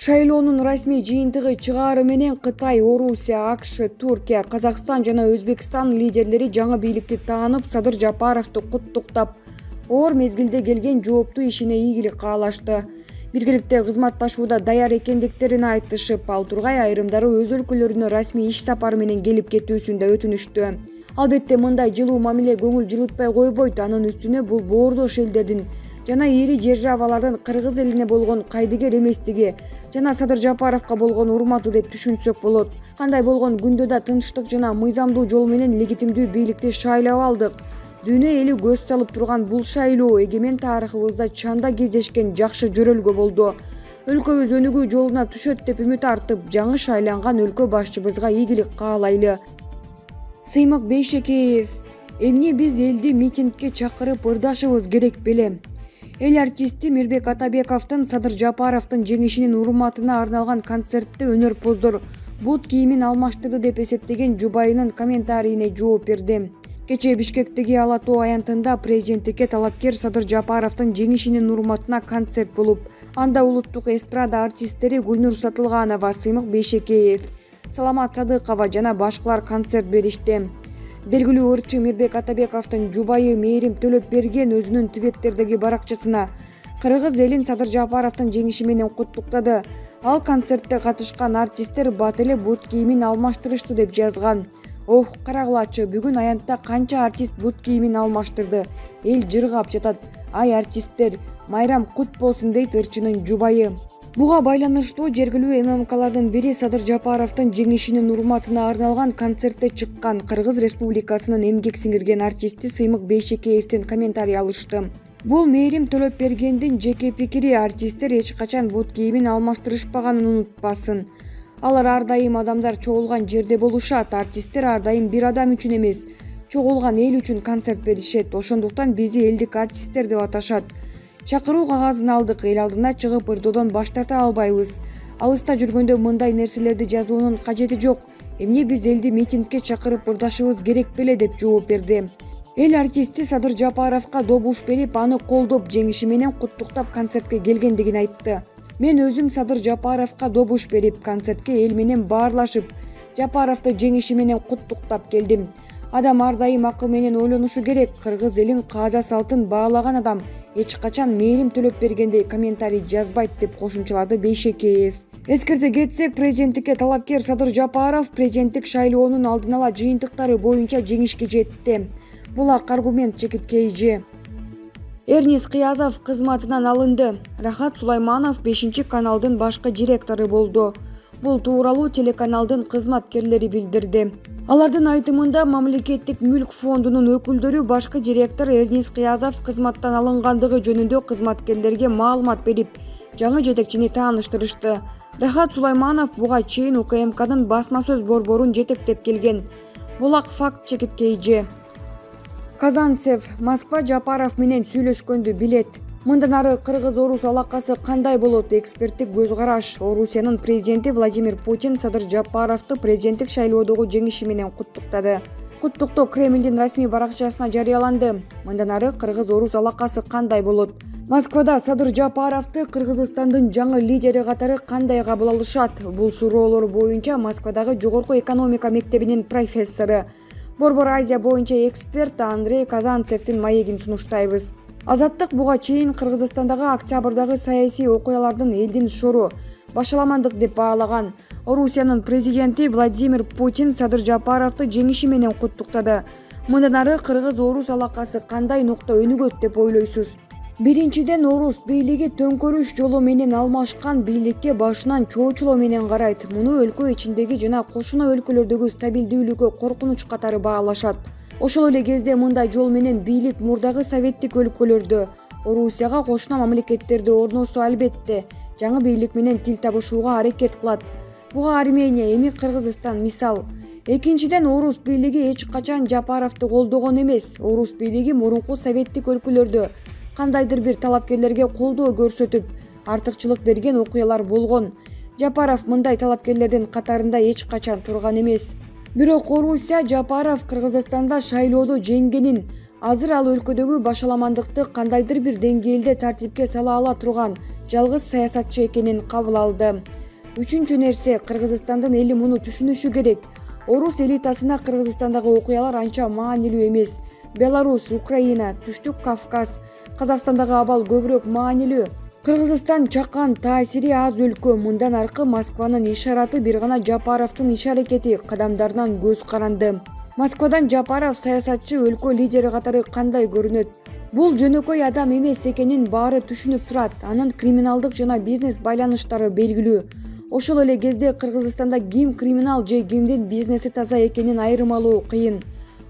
Шайлоонун расмий жыйынтыгы чыгаары менен Кытай, Орусия, АКШ, Түркия, Казакстан жана Өзбекстан лидерлери жаңы бийликти таанып, Садыр Жапаровду куттуктап, оор мезгилде келген жооптуу ишине ийгилик каалашты. Биргеликте кызматташууда даяр экендиктерин айтышып, ал тургай айрымдары өз өлкөлөрүнө расмий иш сапары менен келип кетүүсүндө өтүнүштү. Албетте мындай жылуу мамиле көңүл жылытпай койбойт, анын үстүнө бул боордош элдердин жана ири державалардын кыргыз элине болгон кайдыгер эместиги жана Садыр Жапаровго болгон урматы деп түшүнсөк болот. Кандай болгон күндө да тынчтык жана мыйзамдуу жол менен легитимдүү бийликти шайлап алдык. Дүйнө эли көз салып турган бул шайлоо эгемен тарыхыбызда чанда кездешкен жакшы жөрөлгө болду. Өлкөбүз өнүгүү жолуна түшөт деп үмүт артып, жаңы шайланган өлкө башчыбызга ийгилик каалайлы. Сыймык Бейшекеев: эмне биз элди митингге чакырып ырдашыбыз керек беле? Эл артисти Мирбек Атабековдун Садыр Жапаровдун жеңишинин урматына арналган концертте өнөрпоздор бут кийимин алмаштырды деп эсептеген жубайынын комментарийине жооп берди. Кечээ Бишкектеги Ала Тоо аянтында президенттикке талапкер Садыр Жапаровдун жеңишинин урматына концерт болуп, анда улуттук эстрада артисттери Гүлнур Сатылганова, Сыймык Бейшекеев, Саламат Садыкова жана башкалар концерт беришти. Белгилүү ырчы Мирбек Атабековдун жубайы Мээрим Төлөпберген өзүнүн Твиттердеги баракчасына кыргыз элин Садыр Жапаровдун жеңиши менен куттуктады. Ал концертте катышкан артисттер бат эле бут кийимин алмаштырышты деп жазган. Ох, карагылачы, бүгүн аянтта канча артист бут кийимин алмаштырды. Эл жыргап жатат. Ай артисттер, майрам кут болсун дейт ырчынын жубайы. Буга байланыштуу жергилүү ММКлардын бири Садыр Жапаровдун жеңишинин урматына арналган концертте чыккан Кыргыз Республикасынын эмгек сиңирген артисти Сыймык Бейшекеевдин комментарий алышты. Бул Мээрим Төлөпбергендин жеке пикири, артисттер эч качан бут кийимин алмаштырышпаганын унутпасын. Алар ар дайым адамдар чогулган жерде болушат, артисттер ар дайым бир адам үчүн эмес, чогулган эл үчүн концерт беришет. Ошондуктан бизи элдик артисттер деп аташат. Чакыруу кагазын алдык, эл алдына чыгып ырдоодон баш тарта албайбыз. Алыста жүргөндө мындай нерселерди жазуунун кажети жок. Эмне биз элди митингге чакырып ырдашыбыз керек беле деп жооп берди. Эл артисти Садыр Жапаровго добуш берип, аны колдоп, жеңиши менен куттуктап концертке келгендигин айтты. Мен өзүм Садыр Жапаровго добуш берип, концертке эл менен баарлашып, Жапаровду жеңиши менен куттуктап келдим. Адам ар дайым акыл менен ойлонушу керек. Кыргыз элин каада салтын баалаган адам эч качан Мээрим Төлөпбергендей комментарий жазбайт деп кошумчалады Бейшекеев. Эскерте кетсек, президенттикке талапкер Садыр Жапаров президенттик шайлоонун алдын ала жыйынтыктары боюнча жеңишке жетти. Бул ак аргумент чекиткейжи. Эрнис Кыязов кызматынан алынды. Рахат Сулайманов 5-каналдын башкы директору болду. Бул тууралуу телеканалдын кызматкерлери билдирди. Алардын айтымында мамлекеттик мүлк фондунун өкүлдөрү башкы директор Эрнис Кыязов кызматтан алынгандыгы жөнүндө кызматкерлерге маалымат берип, жаңы жетекчини тааныштырышты. Рахат Сулайманов буга чейин УКМКдын басма сөз борборун жетектеп келген. Бул ак факт чекиткейжи. Казанцев: Москва Жапаров менен сүйлөшкөндү билет. Мындан ары кыргыз-орус алакасы кандай болот? Эксперттик көз караш. Орусиянын президенти Владимир Путин Садыр Жапаровду президенттик шайлоодогу жеңиши менен куттуктады. Куттуктоо Кремлдин расмий баракчасына жарыяланды. Мындан ары кыргыз-орус алакасы кандай болот? Москвада Садыр Жапаровду Кыргызстандын жаңы лидери катары кандай кабыл алышат? Бул суроолор боюнча Москвадагы Жогорку экономика мектебинин профессору, Борбор Азия боюнча эксперт Андрей Казанцевдин маегин сунуштайбыз. Азаттык буга чейин Кыргызстандагы октябрдагы саясий окуялардын элдин шору, башаламандык деп баалаган. Орусиянын президенти Владимир Путин Садыр Жапаровду жеңиши менен куттуктады. Мындан ары кыргыз-орус алакасы кандай нукта өнүгөт деп ойлойсуз? Биринчиден, орус бийлиги төңкөрүш жолу менен алмашкан бийликке башынан чоочулоо менен карайт. Муну өлкө ичиндеги жана кошуна өлкөлөрдөгү стабилдүүлүккө коркунуч катары баалашат. Ошол эле кезде мындай жол менен бийлик мурдагы советтик өлкөлөрдө, Орусияга кошуна мамлекеттерде орносо албетте жаңы бийлик менен тил табышууга аракет кылат. Буга Армения, эми Кыргызстан мисал. Экинчиден, орус бийлиги эч качан Жапаровду колдогон эмес. Орус бийлиги мурунку советтик өлкөлөрдө кандайдыр бир талапкерлерге колдоо көрсөтүп, артыкчылык берген окуялар болгон. Жапаров мындай талапкерлердин катарында эч качан турган эмес. Бирок Орусия Жапаров Кыргызстанда шайлоодо жеңгенин, Азыр ал өлкөдөгү башаламандыкты кандайдыр бир деңгээлде тартипке сала ала турган жалгыз саясатчы экенин кабыл алды. Үчүнчү нерсе, Кыргызстандын эли муну түшүнүшү керек. Орус элитасына Кыргызстандагы окуялар анча маанилүү эмес. Беларусь, Украина, Түштүк Кавказ, Казакстандагы абал көбүрөөк маанилүү. Кыргызстан чакан, таасири аз өлкө. Мындан аркы Москванын ишараты бир гана Жапаровдун иш-аракети, кадамдарынан көз каранды. Москвадан Жапаров саясатчы, өлкө лидери катары кандай көрүнөт? Бул жөнөкөй адам эмес экенин баары түшүнүп турат. Анын криминалдык жана бизнес байланыштары белгилүү. Ошол эле кезде Кыргызстанда ким криминал же кимдин бизнеси таза экенин айырмалоо кыйын.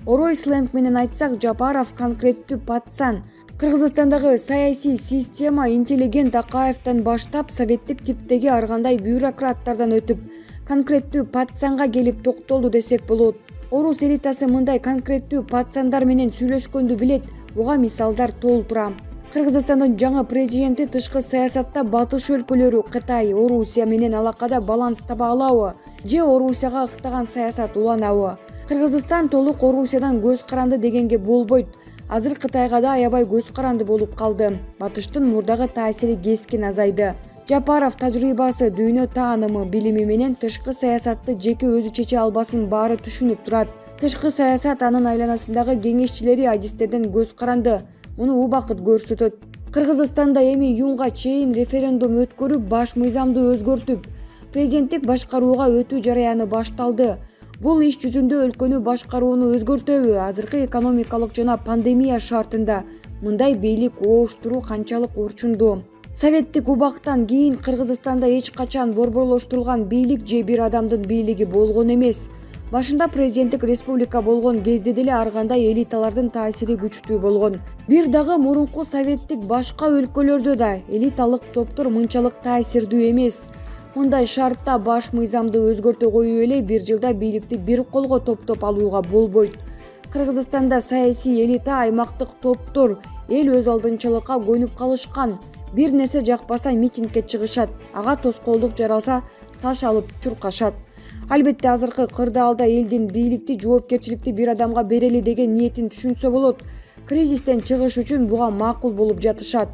Орой сленг менен айтсак, Жапаров конкреттүү пацан. Кыргызстандагы саясий система интеллигент Акаевден баштап советтик типтеги ар кандай бюрократтардан өтүп, конкреттүү пацанга келип токтолду десек болот. Орус элитасы мындай конкреттүү пацандар менен сүйлөшкөндү билет, буга мисалдар толтура. Кыргызстандын жаңы президенти тышкы саясатта батыш өлкөлөрү Кытай, Орусия менен алакада баланс таба алабы же Орусияга ыктаган саясат уланабы? Кыргызстан толук Орусиядан көз каранды дегенге болбойт. Азыр Кытайга да аябай көз каранды болуп калды. Батыштын мурдагы таасири кескин азайды. Жапаров тажрыйбасы, дүйнө таанымы, билими менен тышкы саясатты жеке өзү чече албасын баары түшүнүп турат. Тышкы саясат анын айланасындагы кеңешчилери, адистерден көз каранды. Муну убакыт көрсөтөт. Кыргызстанда эми июнга чейин референдум өткөрүп, баш мыйзамды өзгөртүп, президенттик башкарууга өтүү жараяны башталды. Бул иш жүзүндө өлкөнү башкарууну өзгөртөбү? Азыркы экономикалык жана пандемия шартында мындай бийлик ооштуруу канчалык орчундуу? Советтик убактан кийин Кыргызстанда эч качан борборлоштурулган бийлик же бир адамдын бийлиги болгон эмес. Башында президенттик республика болгон кезде деле ар кандай элиталардын таасири күчтүү болгон. Бир дагы мурунку советтик башка өлкөлөрдө да элиталык топтор мынчалык таасирдүү эмес. Мындай шартта баш мыйзамды өзгөртө коюп эле бир жылда бийликти бир колго топтоп алууга болбойт. Кыргызстанда саясий элита, аймактык топтор эл өз алдынчылыкка көнүп калышкан. Бир нерсе жакпаса митингге чыгышат, ага тоскоолдук жаралса таш алып чуркашат. Албетте азыркы кырдаалда элдин бийликти, жоопкерчиликти бир адамга берели деген ниетин түшүнсө болот. Кризистен чыгыш үчүн буга макул болуп жатышат.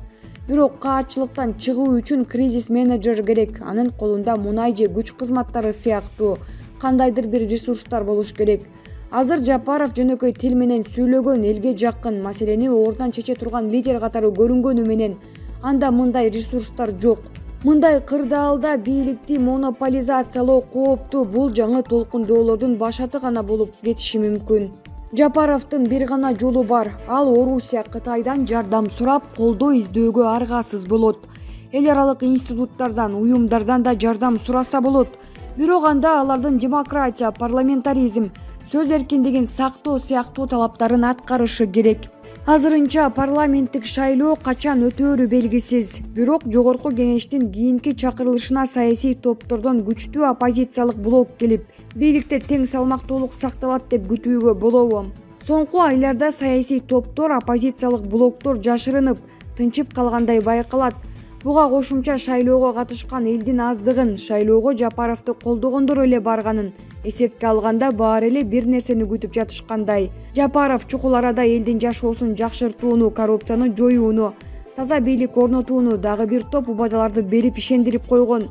Бирок каатчылыктан чыгуу үчүн кризис менеджер керек. Анын колунда мунай же күч кызматтары сыяктуу кандайдыр бир ресурстар болуш керек. Азыр Жапаров жөнөкөй тил менен сүйлөгөн, элге жакын, маселени ордун чече турган лидер катары көрүнгөнү менен анда мындай ресурстар жок. Мындай кырдаалда бийликти монополизациялоо кооптуу. Бул жаңы толкундоолордун башаты гана болуп кетиши мүмкүн. Жапаровдун бир гана жолу бар. Ал Орусия, Кытайдан жардам сурап, колдоо издөөгө аргасыз болот. Эл аралык институттардан, уюмдардан да жардам сураса болот. Бирок анда алардын демократия, парламентаризм, сөз эркиндигин сактоо сыяктуу талаптарын аткарышы керек. Азырынча парламенттик шайлоо качан өтөөрү белгисиз. Бирок жогорку кеңештин кийинки чакырылышына саясий топтордон күчтүү оппозициялык блок келип, бийликте тең салмактуулук сакталат деп күтүүгө болобу? Соңку айларда саясий топтор, оппозициялык блоктор жашырынып, тынчып калгандай байкалат. Буга кошумча шайлоого катышкан элдин аздыгын, шайлоого Жапаровду колдогондор эле барганын эсепке алганда баары эле бир нерсени күтүп жатышкандай. Жапаров чукул арада элдин жашоосун жакшыртууну, коррупцияны жоюуну, таза бийлик орнотууну дагы бир топ убадаларды берип ишендирип койгон.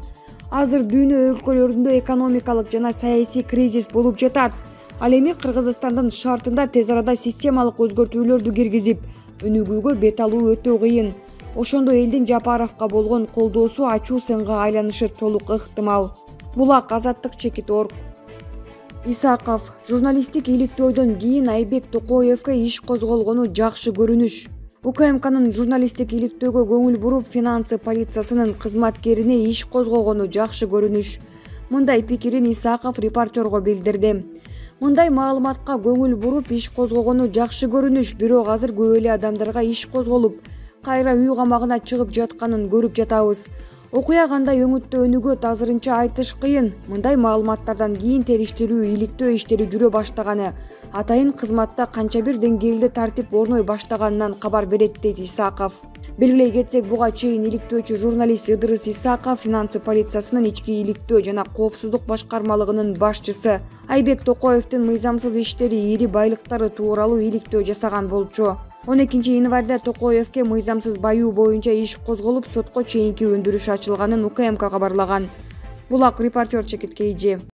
Азыр дүйнө өлкөлөрүндө экономикалык жана саясий кризис болуп жатат. Ал эми Кыргызстандын шартында тез арада системалык өзгөртүүлөрдү киргизип, өнүгүүгө бет алуу өтө кыйын. Ошондо элдин Жапаровго болгон колдоосу ачуу сынга айланышы толук ыктымал. Булак, Азаттык, Чекит.орг. Исаков: журналисттик иликтөөдөн кийин Айбек Токоевго иш козголгону жакшы көрүнүш. УКМКнын журналисттик иликтөөгө көңүл буруп, финансы полициясынын кызматкерине иш козгогону жакшы көрүнүш. Мындай пикирин Исаков репортерго билдирди. Мындай маалыматка көңүл буруп, иш козгогону жакшы көрүнүш, бирок азыр көп эле адамдарга иш козголуп, кайра үй камагына чыгып жатканын көрүп жатабыз. Окуя кандай өңүттө өнүгөт азырынча айтыш кыйын. Мындай маалыматтардан кийин териштирүү, иликтөө иштери жүрө баштаганы, атайын кызматта канча бир деңгээлде тартип орной баштаганынан кабар берет, дейт Исаков. Белгилей кетсек, буга чейин иликтөөчү журналист Ыдырыс Исаков финансы полициясынын ички иликтөө жана коопсуздук башкармалыгынын башчысы Айбек Токоевдин мыйзамсыз иштери, ири байлыктары тууралуу иликтөө жасаган болчу. 12 январда Токоевке мыйзамсыз баюу боюнча иш козголуп, сотко чейинки өндүрүш ачылганын УКМК кабарлаган. Булак репортер Чекит Кейжи.